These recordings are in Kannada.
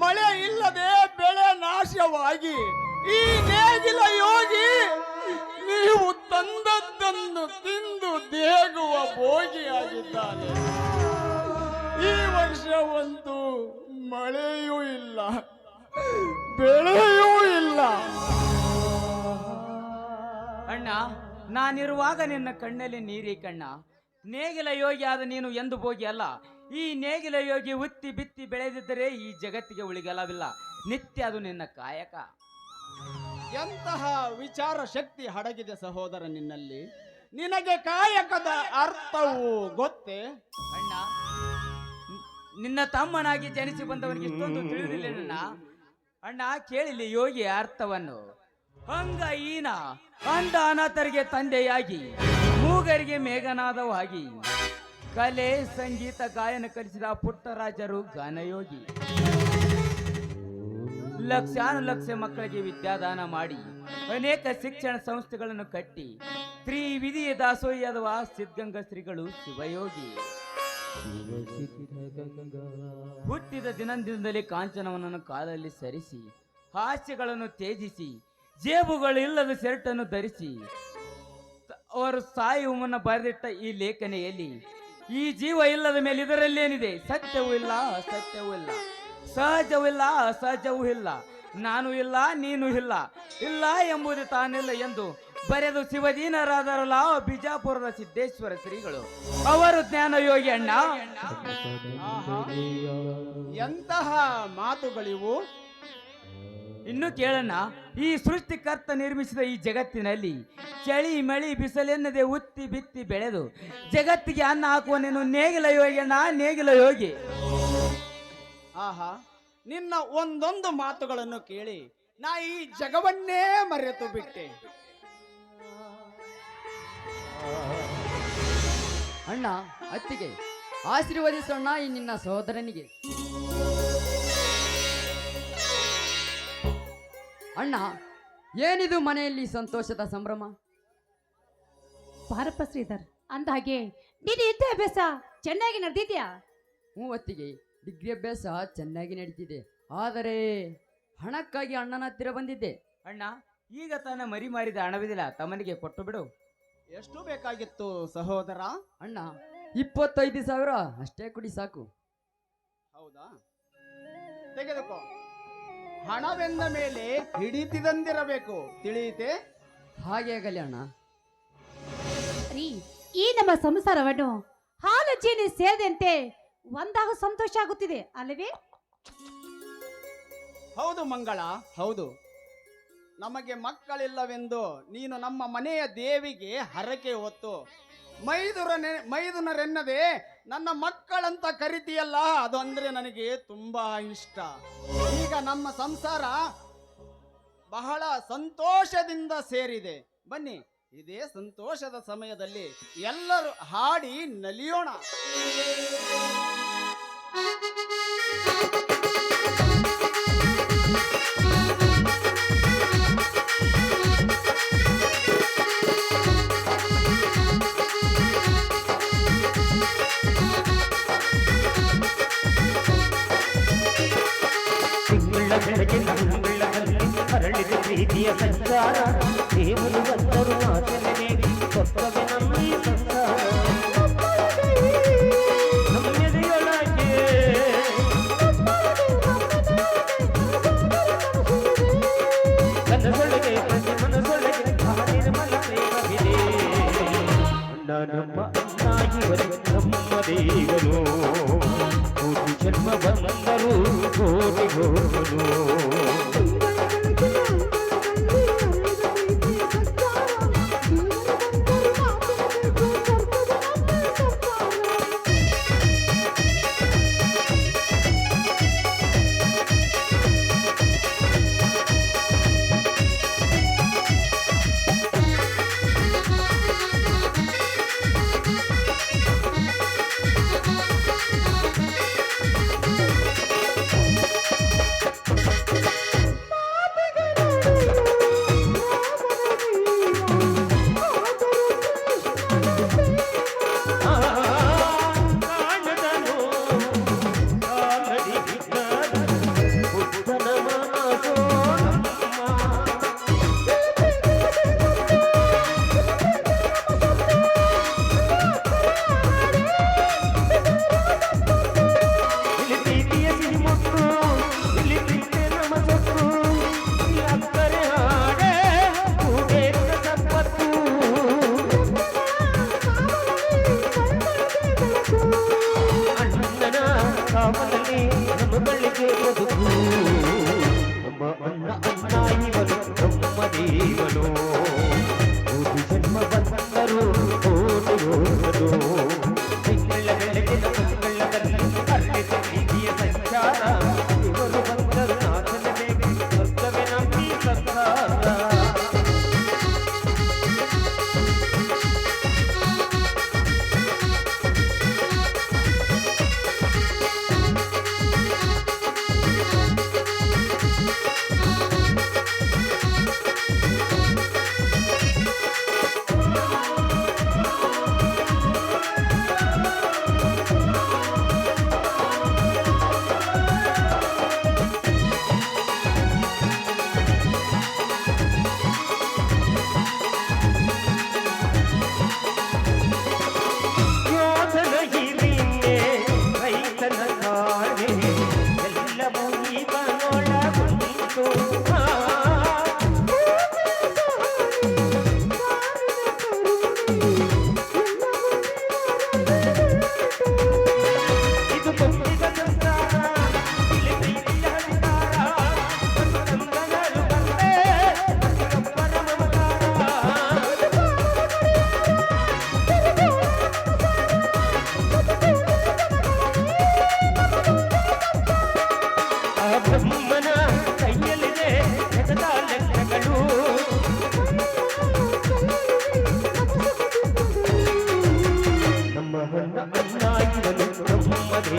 ಮಳೆ ಇಲ್ಲದೆ ಬೆಳೆ ನಾಶವಾಗಿ ಈ ನೇಗಿಲ ಯೋಗಿ ನೀವು ತಂದದ್ದನ್ನು ತಿಂದು ದೇಗುವ ಭೋಗಿಯಾಗಿದ್ದಾನೆ. ಈ ವರ್ಷ ಒಂದು ಮಳೆಯೂ ಇಲ್ಲ, ಬೆಳೆಯೂ ಇಲ್ಲ. ಅಣ್ಣ, ನಾನಿರುವಾಗ ನಿನ್ನ ಕಣ್ಣಲ್ಲಿ ನೀರಿ ಕಣ್ಣ. ನೇಗಿಲ ಯೋಗಿ ಆದ ನೀನು ಎಂದು ಭೋಗಿ ಅಲ್ಲ. ಈ ನೇಗಿಲ ಯೋಗಿ ಉತ್ತಿ ಬಿತ್ತಿ ಬೆಳೆದಿದ್ದರೆ ಈ ಜಗತ್ತಿಗೆ ಉಳಿಗಲವಿಲ್ಲ. ನಿತ್ಯ ಅದು ನಿನ್ನ ಕಾಯಕ. ಎಂತಹ ವಿಚಾರ ಶಕ್ತಿ ಅಡಗಿದೆ ಸಹೋದರ ನಿನ್ನಲ್ಲಿ. ನಿನಗೆ ಕಾಯಕದ ಅರ್ಥವು ಗೊತ್ತೇ? ಅಣ್ಣ, ನಿನ್ನ ತಮ್ಮನಾಗಿ ಜನಿಸಿ ಬಂದವನಿಗೆ ಇಷ್ಟೊಂದು ತಿಳಿದಿಲ್ಲ ನನ್ನ. ಅಣ್ಣ, ಕೇಳಿಲಿ ಯೋಗಿ ಅರ್ಥವನ್ನು. ಅಂಗಹೀನ ಅಂಧ ಅನಾಥರಿಗೆ ತಂದೆಯಾಗಿ, ಮೂಗರಿಗೆ ಮೇಘನಾದವಾಗಿ, ಕಲೆ ಸಂಗೀತ ಗಾಯನ ಕಲಿಸಿದ ಪುಟ್ಟರಾಜರು ಗಾನಯೋಗಿ. ಲಕ್ಷಾನುಲಕ್ಷ ಮಕ್ಕಳಿಗೆ ವಿದ್ಯಾದಾನ ಮಾಡಿ ಅನೇಕ ಶಿಕ್ಷಣ ಸಂಸ್ಥೆಗಳನ್ನು ಕಟ್ಟಿ ತ್ರಿವಿಧಿಯ ದಾಸೋಹ್ಯದವ ಸಿದ್ಧಗಂಗಾ ಶ್ರೀಗಳು ಶಿವಯೋಗಿ. ಹುಟ್ಟಿದ ದಿನದಿಂದಲೇ ಕಾಂಚನವನನ್ನು ಕಾಲಲ್ಲಿ ಸರಿಸಿ, ಹಾಸ್ಯಗಳನ್ನು ತ್ಯಜಿಸಿ, ಜೇಬುಗಳು ಇಲ್ಲದ ಶರ್ಟನ್ನು ಧರಿಸಿ, ಅವರು ಸಾಯುವ ಮುನ್ನ ಬರೆದಿಟ್ಟ ಈ ಲೇಖನೆಯಲ್ಲಿ ಈ ಜೀವ ಇಲ್ಲದ ಮೇಲೆ ಇದರಲ್ಲೇನಿದೆ? ಸತ್ಯವೂ ಇಲ್ಲ, ಅಸತ್ಯವೂ ಇಲ್ಲ, ಸಹಜವೂ ಇಲ್ಲ, ಅಸಹಜವೂ ಇಲ್ಲ, ನಾನು ಇಲ್ಲ, ನೀನು ಇಲ್ಲ, ಇಲ್ಲ ಎಂಬುದು ತಾನಿಲ್ಲ ಎಂದು ಬರೆದು ಶಿವದೀನರಾದರಲ್ಲ ಬಿಜಾಪುರದ ಸಿದ್ದೇಶ್ವರ ಶ್ರೀಗಳು. ಅವರು ಜ್ಞಾನ ಯೋಗಿ ಅಣ್ಣ. ಎಂತಹ ಮಾತುಗಳಿವು? ಇನ್ನು ಕೇಳಣ್ಣ, ಈ ಸೃಷ್ಟಿಕರ್ತ ನಿರ್ಮಿಸಿದ ಈ ಜಗತ್ತಿನಲ್ಲಿ ಚಳಿ ಮಳಿ ಬಿಸಿಲೆನ್ನದೆ ಉತ್ತಿ ಬಿತ್ತಿ ಬೆಳೆದು ಜಗತ್ತಿಗೆ ಅನ್ನ ಹಾಕುವ ನೀನು ನೇಗಿಲ ಯೋಗಿ ಅಣ್ಣ, ನೇಗಿಲ ಯೋಗಿ. ಆಹಾ, ನಿನ್ನ ಒಂದೊಂದು ಮಾತುಗಳನ್ನು ಕೇಳಿ ನಾ ಈ ಜಗವನ್ನೇ ಮರೆತು ಬಿಟ್ಟೆ. ಅಣ್ಣ, ಅತ್ತಿಗೆ ಆಶೀರ್ವದಿಸೋಣ ಈ ನಿನ್ನ ಸಹೋದರನಿಗೆ. ಅಣ್ಣ, ಏನಿದು ಮನೆಯಲ್ಲಿ ಸಂತೋಷದ ಸಂಭ್ರಮ? ಬಾರಪ್ಪ ಶ್ರೀಧರ್, ಅಂದ ಹಾಗೆ ನೀನು ವಿದ್ಯಾಭ್ಯಾಸ ಚೆನ್ನಾಗಿ ನಡೆದಿದ್ಯಾ? ಹ್ಞೂ ಅತ್ತಿಗೆ, ಡಿಗ್ರಿ ಅಭ್ಯಾಸ ಚೆನ್ನಾಗಿ ನಡೀತಿದೆ. ಆದರೆ ಹಣಕ್ಕಾಗಿ ಅಣ್ಣನ ಹತ್ತಿರ ಬಂದಿದ್ದೆ. ಅಣ್ಣ, ಈಗ ತಾನ ಮರಿ ಮಾರಿದ ಹಣವಿದಿಲ್ಲ, ತಮ್ಮನಿಗೆ ಕೊಟ್ಟು ಬಿಡು. ಎಷ್ಟು ಬೇಕಾಗಿತ್ತು ಸಹೋದರ? ಅಣ್ಣ, 25,000 ಅಷ್ಟೇ ಕೊಡಿ ಸಾಕು. ಹೌದಾ? ತೆಗೆದುಕೋ. ಹಣವೆಂದ ಮೇಲೆ ಹಿಡಿತಿದಂದಿರಬೇಕು, ತಿಳಿಯಿತೆ? ಹಾಗೆ ಆಗಲಿ ಅಣ್ಣ. ರೀ, ಈ ನಮ್ಮ ಸಂಸಾರವನ್ನು ಹಾಲು ಜೇನು ಸೇರಿದಂತೆ ಒಂದಾಗ ಸಂತೋಷ ಆಗುತ್ತಿದೆ ಅಲ್ಲವೇ? ಹೌದು ಮಂಗಳ, ಹೌದು. ನಮಗೆ ಮಕ್ಕಳಿಲ್ಲವೆಂದು ನೀನು ನಮ್ಮ ಮನೆಯ ದೇವಿಗೆ ಹರಕೆ ಹೊತ್ತು ಮೈದುನರೆನ್ನದೆ ನನ್ನ ಮಕ್ಕಳಂತ ಕರಿತೀಯಲ್ಲ, ಅದು ಅಂದ್ರೆ ನನಗೆ ತುಂಬಾ ಇಷ್ಟ. ಈಗ ನಮ್ಮ ಸಂಸಾರ ಬಹಳ ಸಂತೋಷದಿಂದ ಸೇರಿದೆ. ಬನ್ನಿ, ಇದೇ ಸಂತೋಷದ ಸಮಯದಲ್ಲಿ ಎಲ್ಲರೂ ಹಾಡಿ ನಲಿಯೋಣ. ಬೆಳಗ್ಗೆ ನಮ್ಮಳ್ಳದಲ್ಲಿ ಹರಳಿದ ಪ್ರೀತಿಯ ಸಂಸಾರ, ದೇವರು ಬಂದರು ಮಾತನೆ ಕೊಟ್ಟವೆ ನಮ್ಮ ಈ ಸಂಸಾರ. ನಮ್ಮೆದೆಯೊಳಗೆ ಕನಸೊಳಗೆ ಪ್ರತಿ ಮನಸೊಳಗೆ ನಿರ್ಮಲ ಪ್ರೇಮವಿದೆ. ನಮ್ಮ ಅಣ್ಣ ಇವರು ನಮ್ಮ ದೇವರು, ಕೋಟಿ ಜನ್ಮ ಬಂದರು ಕೋಟಿ ಹೋಗಲು.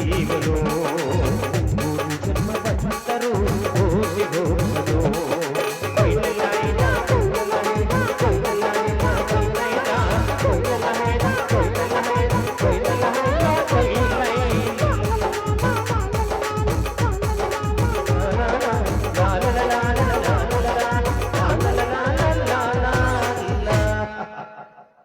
ದೇವನು